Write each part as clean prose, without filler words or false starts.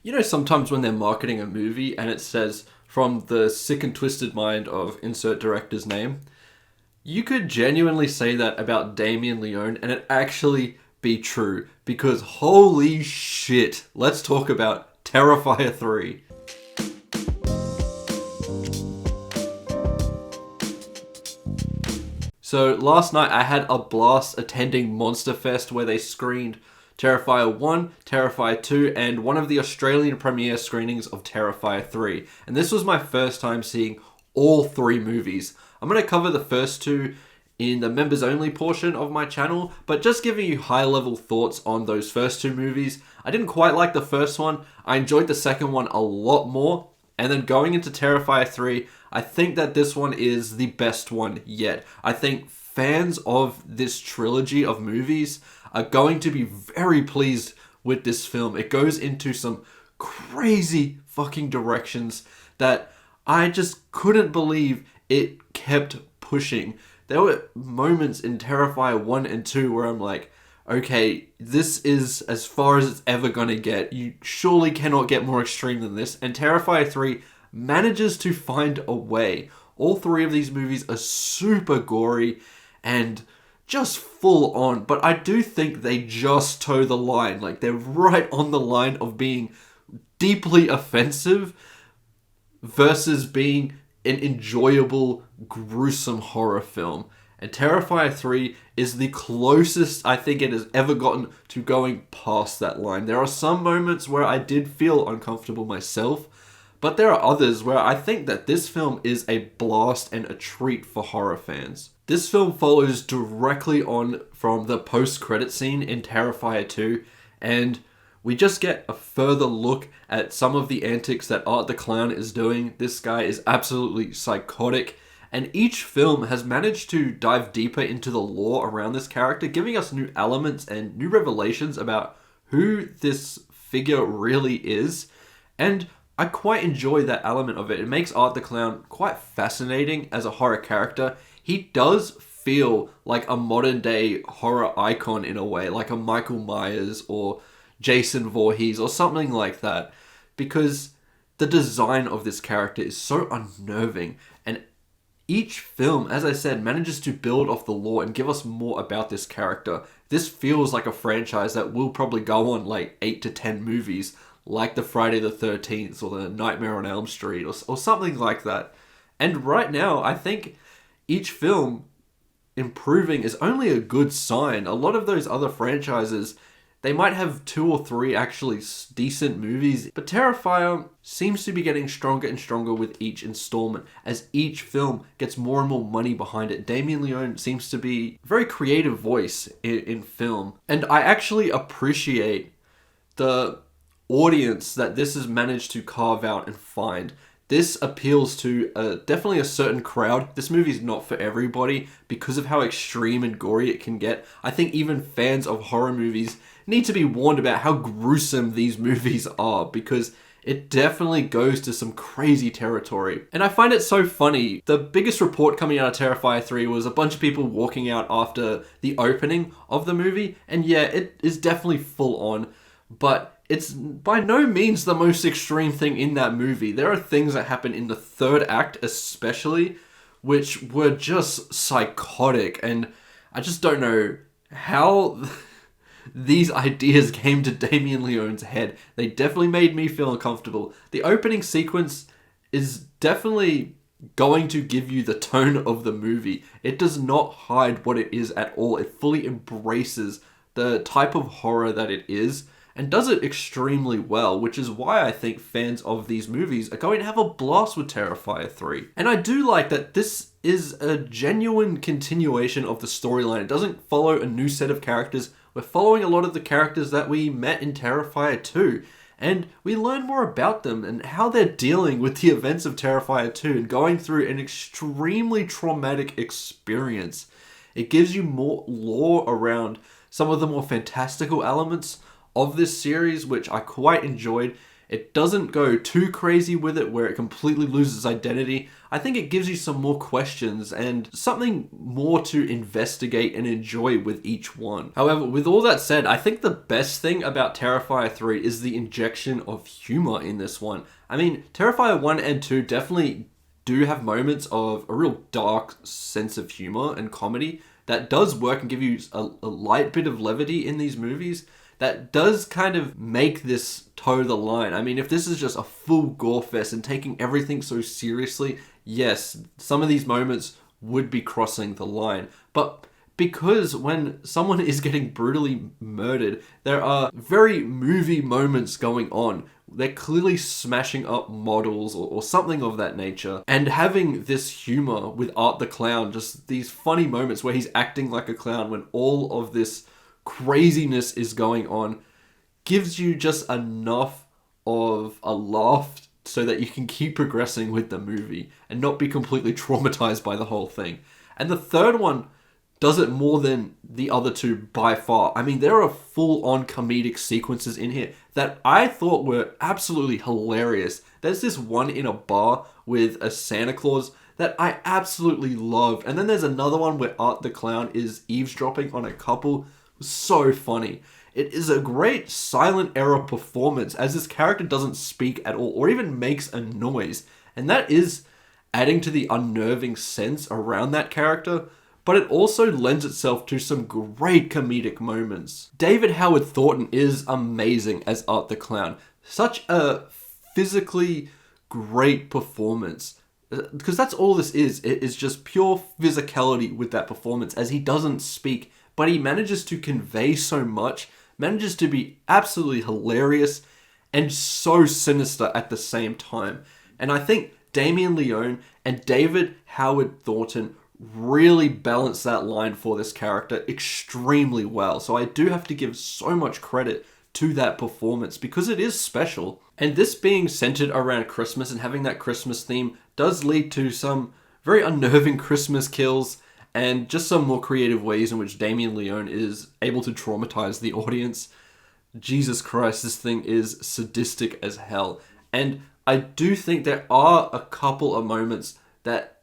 You know, sometimes when they're marketing a movie and it says from the sick and twisted mind of insert director's name, you could genuinely say that about Damien Leone and it actually be true. Because holy shit, let's talk about Terrifier 3. So last night I had a blast attending Monster Fest where they screened Terrifier 1, Terrifier 2, and one of the Australian premiere screenings of Terrifier 3. And this was my first time seeing all three movies. I'm going to cover the first two in the members only portion of my channel, but just giving you high level thoughts on those first two movies. I didn't quite like the first one. I enjoyed the second one a lot more. And then going into Terrifier 3, I think that this one is the best one yet. I think fans of this trilogy of movies are going to be very pleased with this film. It goes into some crazy fucking directions that I just couldn't believe it kept pushing. There were moments in Terrifier 1 and 2 where I'm like, okay, this is as far as it's ever gonna get. You surely cannot get more extreme than this. And Terrifier 3 manages to find a way. All three of these movies are super gory and just full on. But I do think they just toe the line. Like, they're right on the line of being deeply offensive versus being an enjoyable, gruesome horror film. And Terrifier 3 is the closest I think it has ever gotten to going past that line. There are some moments where I did feel uncomfortable myself, but there are others where I think that this film is a blast and a treat for horror fans. This film follows directly on from the post-credit scene in Terrifier 2, and we just get a further look at some of the antics that Art the Clown is doing. This guy is absolutely psychotic. And each film has managed to dive deeper into the lore around this character, giving us new elements and new revelations about who this figure really is. And I quite enjoy that element of it. It makes Art the Clown quite fascinating as a horror character. He does feel like a modern day horror icon in a way, like a Michael Myers or Jason Voorhees or something like that. Because the design of this character is so unnerving, and each film, as I said, manages to build off the lore and give us more about this character. This feels like a franchise that will probably go on like 8 to 10 movies, like the Friday the 13th or the Nightmare on Elm Street or something like that. And right now, I think each film improving is only a good sign. A lot of those other franchises, they might have 2 or 3 actually decent movies, but Terrifier seems to be getting stronger and stronger with each installment as each film gets more and more money behind it. Damien Leone seems to be a very creative voice in film, and I actually appreciate the audience that this has managed to carve out and find. This appeals to definitely a certain crowd. This movie is not for everybody because of how extreme and gory it can get. I think even fans of horror movies need to be warned about how gruesome these movies are, because it definitely goes to some crazy territory. And I find it so funny. The biggest report coming out of Terrifier 3 was a bunch of people walking out after the opening of the movie. And yeah, it is definitely full on, but it's by no means the most extreme thing in that movie. There are things that happen in the third act especially, which were just psychotic. And I just don't know how these ideas came to Damien Leone's head. They definitely made me feel uncomfortable. The opening sequence is definitely going to give you the tone of the movie. It does not hide what it is at all. It fully embraces the type of horror that it is and does it extremely well, which is why I think fans of these movies are going to have a blast with Terrifier 3. And I do like that this is a genuine continuation of the storyline. It doesn't follow a new set of characters. We're following a lot of the characters that we met in Terrifier 2, and we learn more about them and how they're dealing with the events of Terrifier 2 and going through an extremely traumatic experience. It gives you more lore around some of the more fantastical elements of this series, which I quite enjoyed. It doesn't go too crazy with it where it completely loses identity. I think it gives you some more questions and something more to investigate and enjoy with each one. However, with all that said, I think the best thing about Terrifier 3 is the injection of humor in this one. I mean, Terrifier 1 and 2 definitely do have moments of a real dark sense of humor and comedy that does work and give you a light bit of levity in these movies that does kind of make this toe the line. I mean, if this is just a full gore fest and taking everything so seriously, yes, some of these moments would be crossing the line. But because when someone is getting brutally murdered, there are very movie moments going on. They're clearly smashing up models or something of that nature. And having this humor with Art the Clown, just these funny moments where he's acting like a clown when all of this craziness is going on, gives you just enough of a laugh so that you can keep progressing with the movie and not be completely traumatized by the whole thing. And the third one does it more than the other two by far. I mean, there are full-on comedic sequences in here that I thought were absolutely hilarious. There's this one in a bar with a Santa Claus that I absolutely loved. And then there's another one where Art the Clown is eavesdropping on a couple. So funny. It is a great silent era performance as this character doesn't speak at all or even makes a noise. And that is adding to the unnerving sense around that character, but it also lends itself to some great comedic moments. David Howard Thornton is amazing as Art the Clown. Such a physically great performance. Because that's all this is. It is just pure physicality with that performance as he doesn't speak, but he manages to convey so much, manages to be absolutely hilarious and so sinister at the same time. And I think Damien Leone and David Howard Thornton really balance that line for this character extremely well. So I do have to give so much credit to that performance because it is special. And this being centered around Christmas and having that Christmas theme does lead to some very unnerving Christmas kills and just some more creative ways in which Damien Leone is able to traumatize the audience. Jesus Christ, this thing is sadistic as hell. And I do think there are a couple of moments that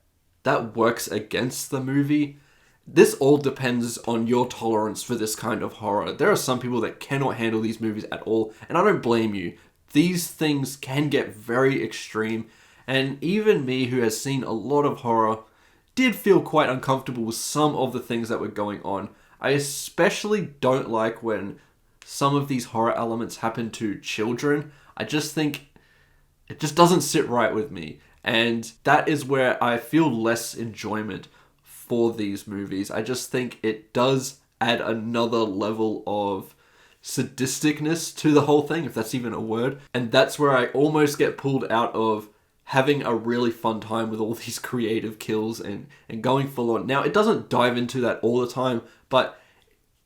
works against the movie. This all depends on your tolerance for this kind of horror. There are some people that cannot handle these movies at all, and I don't blame you. These things can get very extreme, and even me, who has seen a lot of horror, did feel quite uncomfortable with some of the things that were going on. I especially don't like when some of these horror elements happen to children. I just think it just doesn't sit right with me. And that is where I feel less enjoyment for these movies. I just think it does add another level of sadisticness to the whole thing, if that's even a word. And that's where I almost get pulled out of having a really fun time with all these creative kills and going full on. Now, it doesn't dive into that all the time, but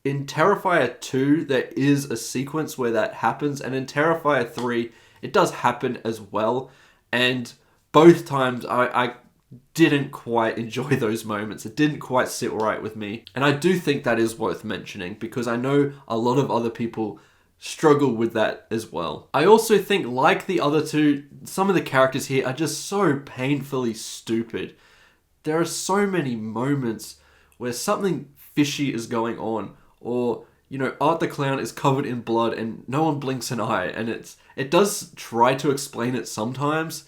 in Terrifier 2, there is a sequence where that happens. And in Terrifier 3, it does happen as well. And both times I didn't quite enjoy those moments. It didn't quite sit right with me. And I do think that is worth mentioning because I know a lot of other people struggle with that as well. I also think, like the other two, some of the characters here are just so painfully stupid. There are so many moments where something fishy is going on, or, you know, Art the Clown is covered in blood and no one blinks an eye, and it does try to explain it sometimes,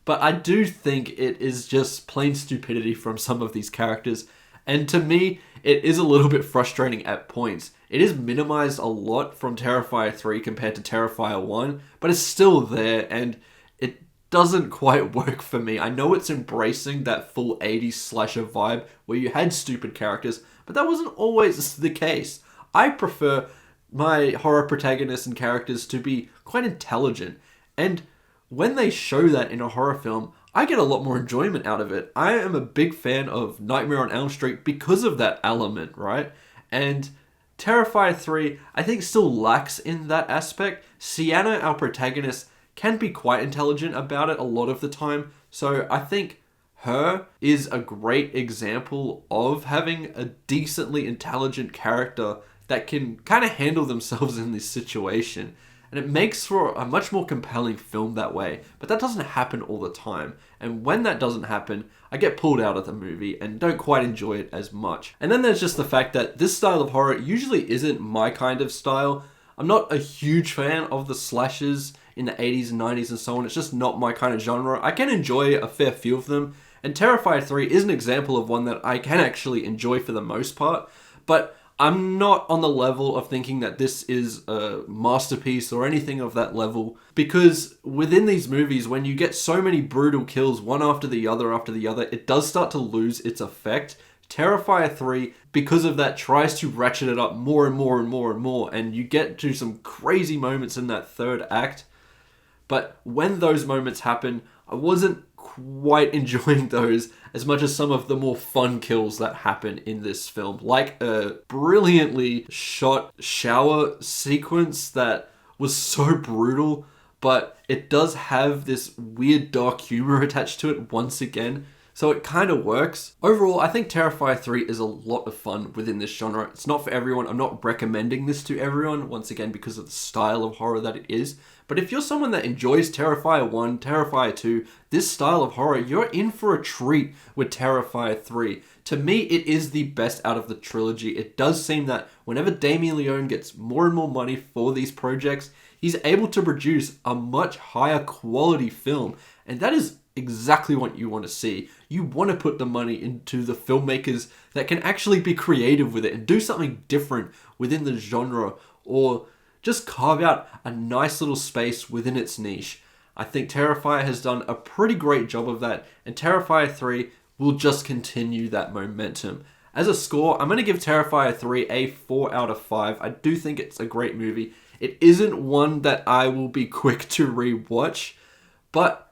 but I do think it is just plain stupidity from some of these characters. And to me, it is a little bit frustrating at points. It is minimized a lot from Terrifier 3 compared to Terrifier 1, but it's still there and it doesn't quite work for me. I know it's embracing that full 80s slasher vibe where you had stupid characters, but that wasn't always the case. I prefer my horror protagonists and characters to be quite intelligent, and when they show that in a horror film, I get a lot more enjoyment out of it. I am a big fan of Nightmare on Elm Street because of that element, right? And Terrifier 3, I think, still lacks in that aspect. Sienna, our protagonist, can be quite intelligent about it a lot of the time. So I think her is a great example of having a decently intelligent character that can kind of handle themselves in this situation. and it makes for a much more compelling film that way. But that doesn't happen all the time, and when that doesn't happen, I get pulled out of the movie and don't quite enjoy it as much. And then there's just the fact that this style of horror usually isn't my kind of style. I'm not a huge fan of the slashers in the 80s and 90s and so on. It's just not my kind of genre. I can enjoy a fair few of them, and Terrifier 3 is an example of one that I can actually enjoy for the most part, but I'm not on the level of thinking that this is a masterpiece or anything of that level, because within these movies, when you get so many brutal kills one after the other, it does start to lose its effect. Terrifier 3, because of that, tries to ratchet it up more and more and more and more, and you get to some crazy moments in that third act. But when those moments happen, I wasn't quite enjoying those as much as some of the more fun kills that happen in this film. Like a brilliantly shot shower sequence that was so brutal, but it does have this weird dark humor attached to it once again. So it kind of works. Overall, I think Terrifier 3 is a lot of fun within this genre. It's not for everyone. I'm not recommending this to everyone, once again, because of the style of horror that it is. But if you're someone that enjoys Terrifier 1, Terrifier 2, this style of horror, you're in for a treat with Terrifier 3. To me, it is the best out of the trilogy. It does seem that whenever Damien Leone gets more and more money for these projects, he's able to produce a much higher quality film. And that is exactly what you want to see. You want to put the money into the filmmakers that can actually be creative with it and do something different within the genre, or just carve out a nice little space within its niche. I think Terrifier has done a pretty great job of that, and Terrifier 3 will just continue that momentum. As a score, I'm going to give Terrifier 3 a 4 out of 5. I do think it's a great movie. It isn't one that I will be quick to rewatch, but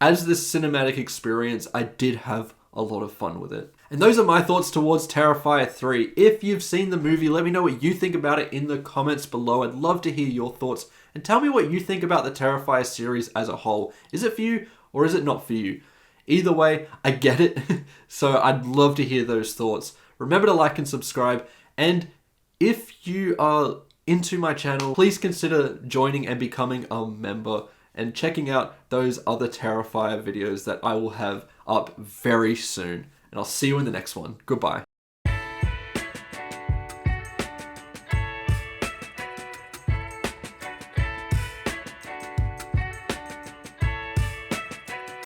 as this cinematic experience, I did have a lot of fun with it. And those are my thoughts towards Terrifier 3. If you've seen the movie, let me know what you think about it in the comments below. I'd love to hear your thoughts. And tell me what you think about the Terrifier series as a whole. Is it for you or is it not for you? Either way, I get it. So I'd love to hear those thoughts. Remember to like and subscribe. And if you are into my channel, please consider joining and becoming a member and checking out those other Terrifier videos that I will have up very soon. And I'll see you in the next one. Goodbye.